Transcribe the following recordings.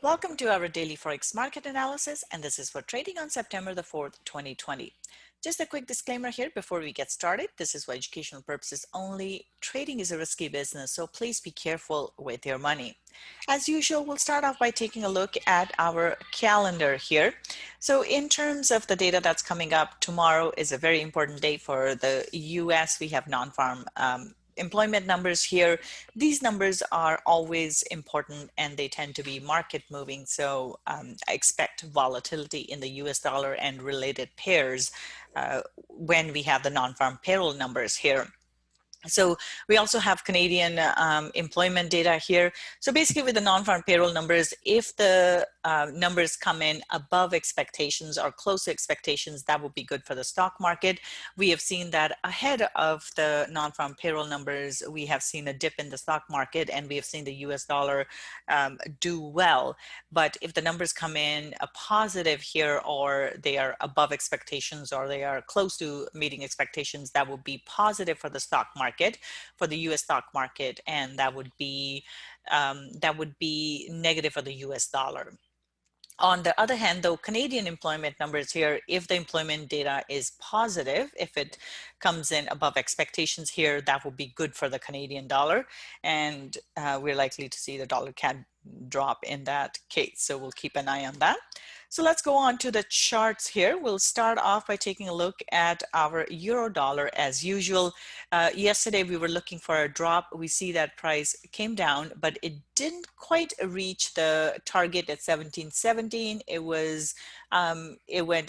Welcome to our daily Forex market analysis, and this is for trading on September the 4th, 2020. Just a quick disclaimer here before we get started. This is for educational purposes only. Trading is a risky business, so please be careful with your money. As usual, we'll start off by taking a look at our calendar here. So in terms of the data that's coming up, tomorrow is a very important day for the US. We have non-farm employment numbers here. These numbers are always important and they tend to be market moving. So I expect volatility in the US dollar and related pairs when we have the non-farm payroll numbers here. So we also have Canadian employment data here. So basically with the non-farm payroll numbers, if the numbers come in above expectations or close to expectations, that would be good for the stock market. We have seen that ahead of the non-farm payroll numbers, we have seen a dip in the stock market and we have seen the US dollar do well. But if the numbers come in a positive here, or they are above expectations, or they are close to meeting expectations, that would be positive for the stock market, for the US stock market, and that would be negative for the US dollar. On the other hand, though, Canadian employment numbers here, if the employment data is positive, if it comes in above expectations here, that will be good for the Canadian dollar. And we're likely to see the dollar CAD drop in that case. So we'll keep an eye on that. So let's go on to the charts here. We'll start off by taking a look at our euro dollar as usual. Yesterday we were looking for a drop. We see that price came down, but it didn't quite reach the target at 1717. It went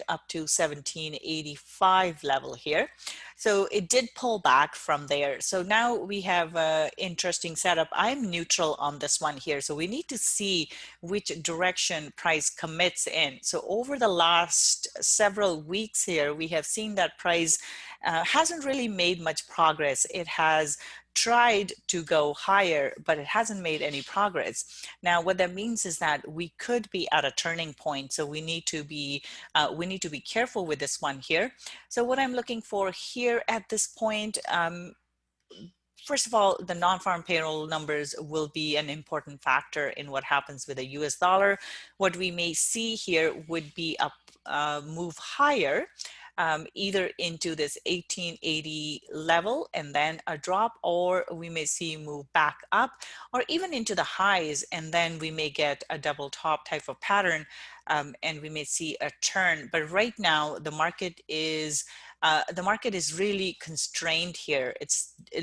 up to 1785 level here. So it did pull back from there. So now we have an interesting setup. I'm neutral on this one here. So we need to see which direction price commits in. So over the last several weeks here, we have seen that price hasn't really made much progress. It has tried to go higher, but it hasn't made any progress. Now, what that means is that we could be at a turning point. So we need to be careful with this one here. So what I'm looking for here at this point, first of all, the non-farm payroll numbers will be an important factor in what happens with the US dollar. What we may see here would be a move higher, either into this 1880 level and then a drop, or we may see move back up, or even into the highs, and then we may get a double top type of pattern, and we may see a turn. But right now the market is really constrained here. It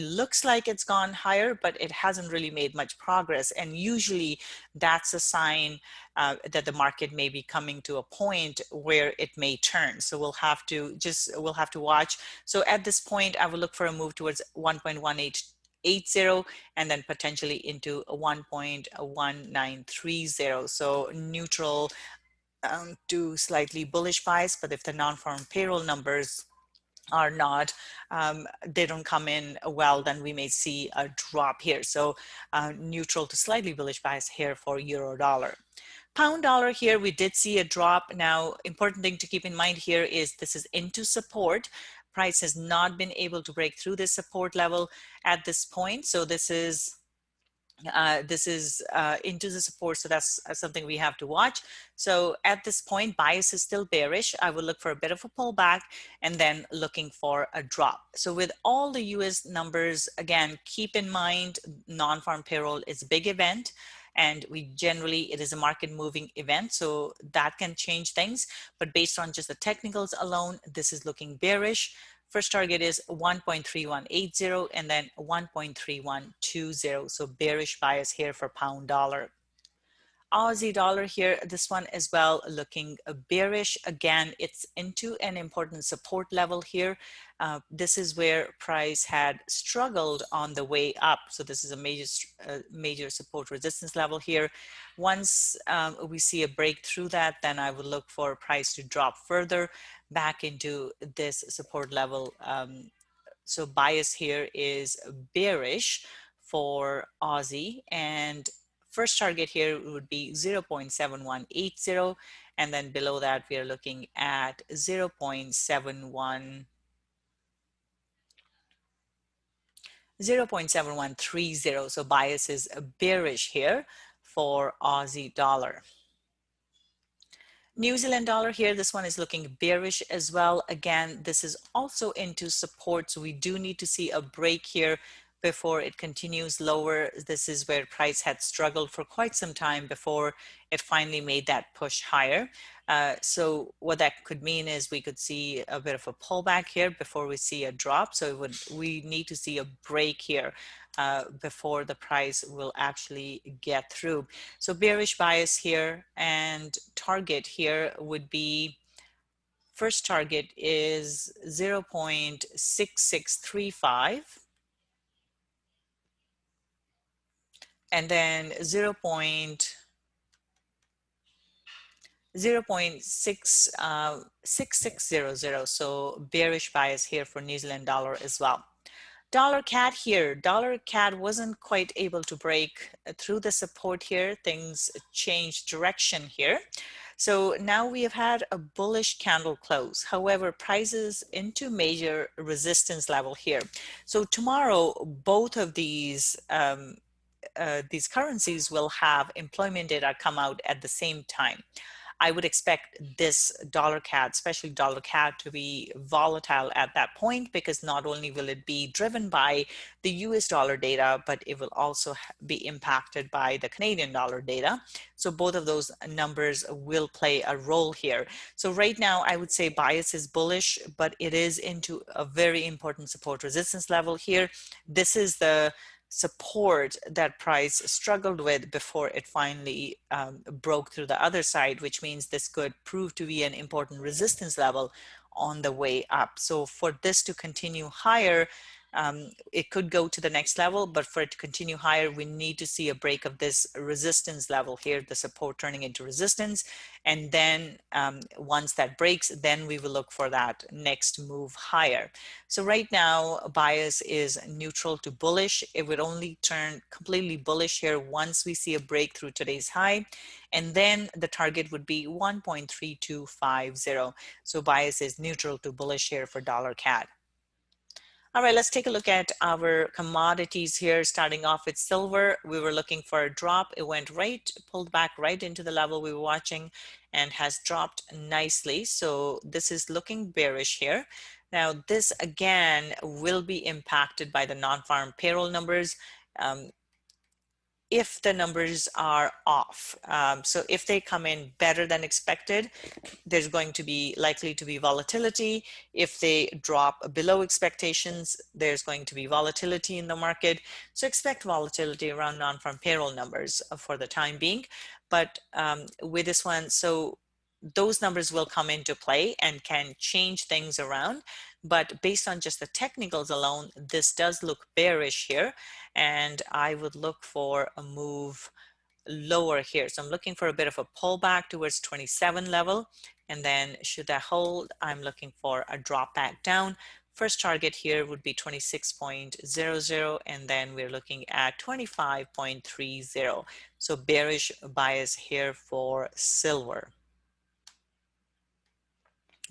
looks like it's gone higher, but it hasn't really made much progress. And usually that's a sign that the market may be coming to a point where it may turn. So we'll have to watch. So at this point, I will look for a move towards 1.1880 and then potentially into 1.1930. So neutral to slightly bullish bias. But if the non-farm payroll numbers are not, they don't come in well, then we may see a drop here. So neutral to slightly bullish bias here for euro dollar. Pound dollar here, we did see a drop. Now, important thing to keep in mind here is this is into support. Price has not been able to break through this support level at this point. So this is into the support, so that's something we have to watch. So at this point, bias is still bearish. I will look for a bit of a pullback and then looking for a drop. So with all the US numbers, again, keep in mind non-farm payroll is a big event, and it is a market moving event, so that can change things. But based on just the technicals alone, this is looking bearish. First target is 1.3180 and then 1.3120. So bearish bias here for pound dollar. Aussie dollar here, this one as well looking bearish. Again, it's into an important support level here. This is where price had struggled on the way up. So this is a major support resistance level here. Once we see a break through that, then I would look for price to drop further back into this support level. So bias here is bearish for Aussie, and first target here would be 0.7180, and then below that we are looking at 0.7130. So bias is bearish here for Aussie dollar. New Zealand dollar here, this one is looking bearish as well. Again, this is also into support, so we do need to see a break here before it continues lower. This is where price had struggled for quite some time before it finally made that push higher. So what that could mean is we could see a bit of a pullback here before we see a drop. So we need to see a break here before the price will actually get through. So bearish bias here, and target here would be, first target is 0.6635, and then 0.6600. So bearish bias here for New Zealand dollar as well. Dollar CAD here, dollar CAD wasn't quite able to break through the support here. Things changed direction here. So now we have had a bullish candle close. However, prices into major resistance level here. So tomorrow, both of these currencies will have employment data come out at the same time. I would expect this dollar CAD, especially dollar CAD, to be volatile at that point, because not only will it be driven by the US dollar data, but it will also be impacted by the Canadian dollar data. So both of those numbers will play a role here. So right now, I would say bias is bullish, but it is into a very important support resistance level here. This is the support that price struggled with before it finally broke through the other side, which means this could prove to be an important resistance level on the way up. So for this to continue higher, it could go to the next level, but for it to continue higher, we need to see a break of this resistance level here, the support turning into resistance. And then once that breaks, then we will look for that next move higher. So right now, bias is neutral to bullish. It would only turn completely bullish here once we see a break through today's high. And then the target would be 1.3250. So bias is neutral to bullish here for dollar CAD. All right, let's take a look at our commodities here, starting off with silver. We were looking for a drop. It went right, pulled back right into the level we were watching and has dropped nicely. So this is looking bearish here. Now, this again will be impacted by the non-farm payroll numbers. If the numbers are off. So if they come in better than expected, there's going to be likely to be volatility. If they drop below expectations, there's going to be volatility in the market. So expect volatility around non-farm payroll numbers for the time being. But with this one, so those numbers will come into play and can change things around. But based on just the technicals alone, this does look bearish here. And I would look for a move lower here. So I'm looking for a bit of a pullback towards 27 level. And then should that hold, I'm looking for a drop back down. First target here would be 26.00, and then we're looking at 25.30. So bearish bias here for silver.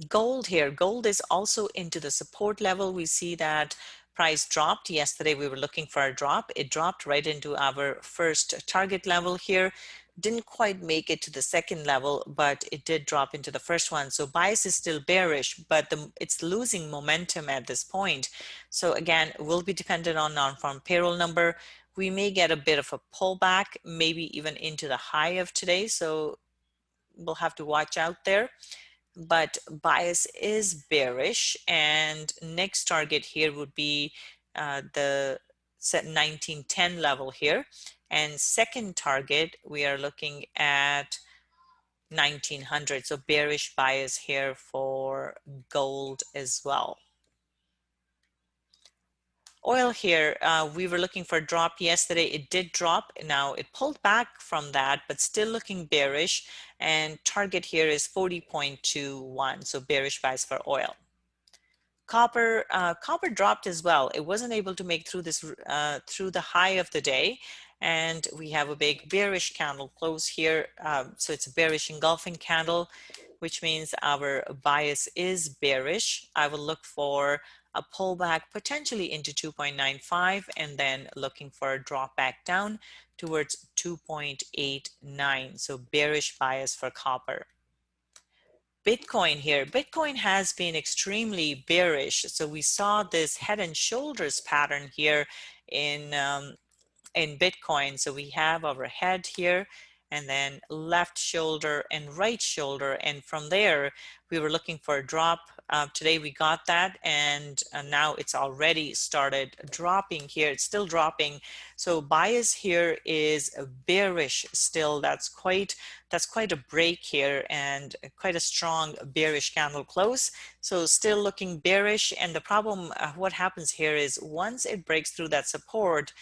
Gold here, gold is also into the support level. We see that price dropped. Yesterday we were looking for a drop. It dropped right into our first target level here. Didn't quite make it to the second level, but it did drop into the first one. So bias is still bearish, but it's losing momentum at this point. So again, will be dependent on non-farm payroll number. We may get a bit of a pullback, maybe even into the high of today. So we'll have to watch out there. But bias is bearish, and next target here would be the 1910 level here, and second target we are looking at 1900. So bearish bias here for gold as well. Oil here, we were looking for a drop yesterday. It did drop. Now it pulled back from that, but still looking bearish. And target here is 40.21. So bearish bias for oil. Copper, copper dropped as well. It wasn't able to make through this through the high of the day, and we have a big bearish candle close here. So it's a bearish engulfing candle, which means our bias is bearish. I will look for a pullback potentially into 2.95, and then looking for a drop back down towards 2.89. So bearish bias for copper. Bitcoin here, Bitcoin has been extremely bearish. So we saw this head and shoulders pattern here in Bitcoin. So we have our head here and then left shoulder and right shoulder. And from there, we were looking for a drop. Today we got that, and now it's already started dropping here. It's still dropping. So bias here is bearish still. That's quite a break here and quite a strong bearish candle close. So still looking bearish. And the problem, what happens here is once it breaks through that support,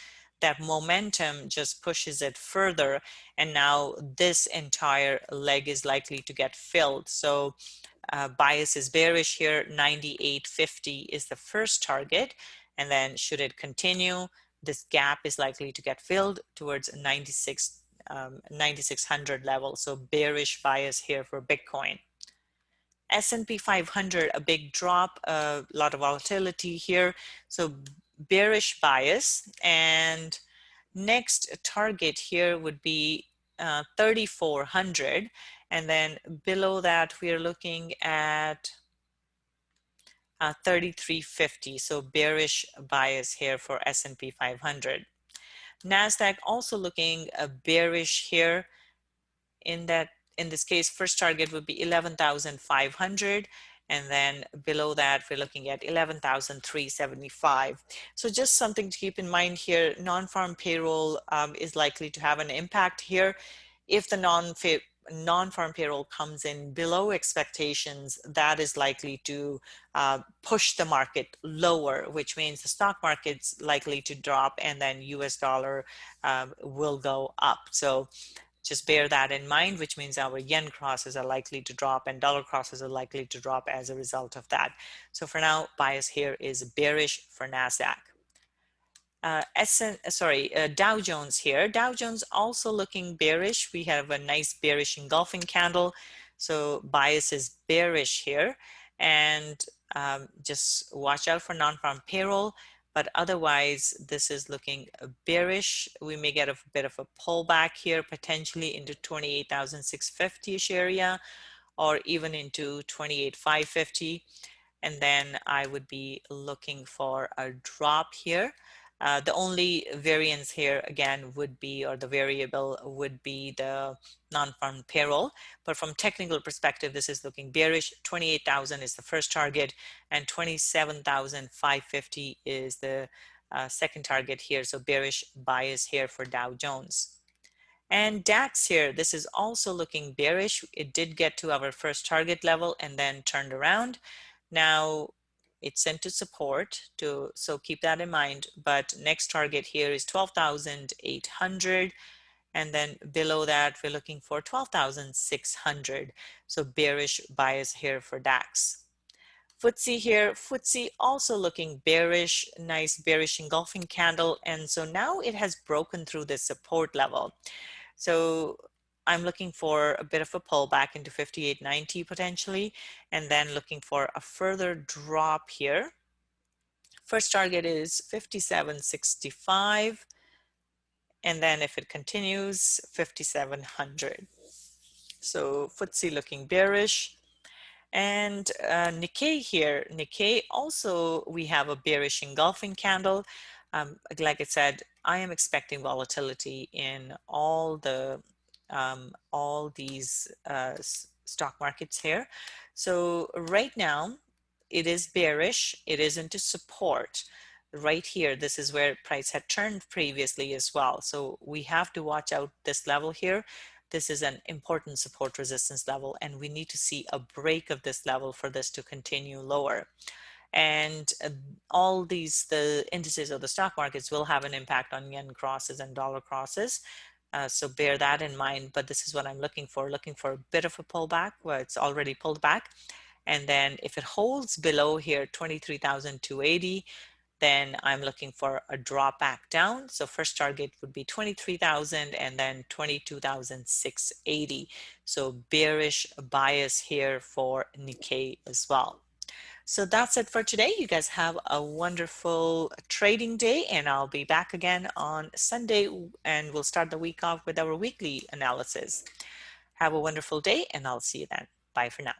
that momentum just pushes it further, and now this entire leg is likely to get filled. So bias is bearish here. 98.50 is the first target, and then should it continue, this gap is likely to get filled towards 9600 level. So bearish bias here for Bitcoin. S&P 500, a big drop, a lot of volatility here. So bearish bias. And next target here would be 3400. And then below that, we are looking at 3350. So bearish bias here for S&P 500. Nasdaq also looking bearish here. In this case, first target would be 11,500, and then below that we're looking at 11,375. So just something to keep in mind here, non-farm payroll is likely to have an impact here. If the non-farm payroll comes in below expectations, that is likely to push the market lower, which means the stock market's likely to drop, and then US dollar will go up. So just bear that in mind, which means our yen crosses are likely to drop and dollar crosses are likely to drop as a result of that. So for now, bias here is bearish for Nasdaq. Dow Jones here. Dow Jones also looking bearish. We have a nice bearish engulfing candle. So bias is bearish here. And just watch out for non-farm payroll. But otherwise, this is looking bearish. We may get a bit of a pullback here, potentially into 28,650-ish area, or even into 28,550. And then I would be looking for a drop here. The only variance here again would be, or the variable would be the non-farm payroll. But from technical perspective, this is looking bearish. 28,000 is the first target, and 27,550 is the second target here. So bearish bias here for Dow Jones. And DAX here, this is also looking bearish. It did get to our first target level and then turned around. Now it's into support, so keep that in mind. But next target here is 12,800, and then below that we're looking for 12,600. So bearish bias here for DAX. FTSE here, FTSE also looking bearish, nice bearish engulfing candle, and so now it has broken through this support level. So I'm looking for a bit of a pullback into 58.90 potentially, and then looking for a further drop here. First target is 57.65, and then if it continues, 5,700. So FTSE looking bearish. And Nikkei here, Nikkei also, we have a bearish engulfing candle. Like I said, I am expecting volatility in all these stock markets here. So right now it is bearish. It is into support right here. This is where price had turned previously as well. So we have to watch out this level here. This is an important support resistance level, and we need to see a break of this level for this to continue lower. And all the indices of the stock markets will have an impact on yen crosses and dollar crosses. So bear that in mind, but this is what I'm looking for a bit of a pullback. Well, it's already pulled back. And then if it holds below here, 23,280, then I'm looking for a drop back down. So first target would be 23,000 and then 22,680. So bearish bias here for Nikkei as well. So that's it for today. You guys have a wonderful trading day, and I'll be back again on Sunday, and we'll start the week off with our weekly analysis. Have a wonderful day, and I'll see you then. Bye for now.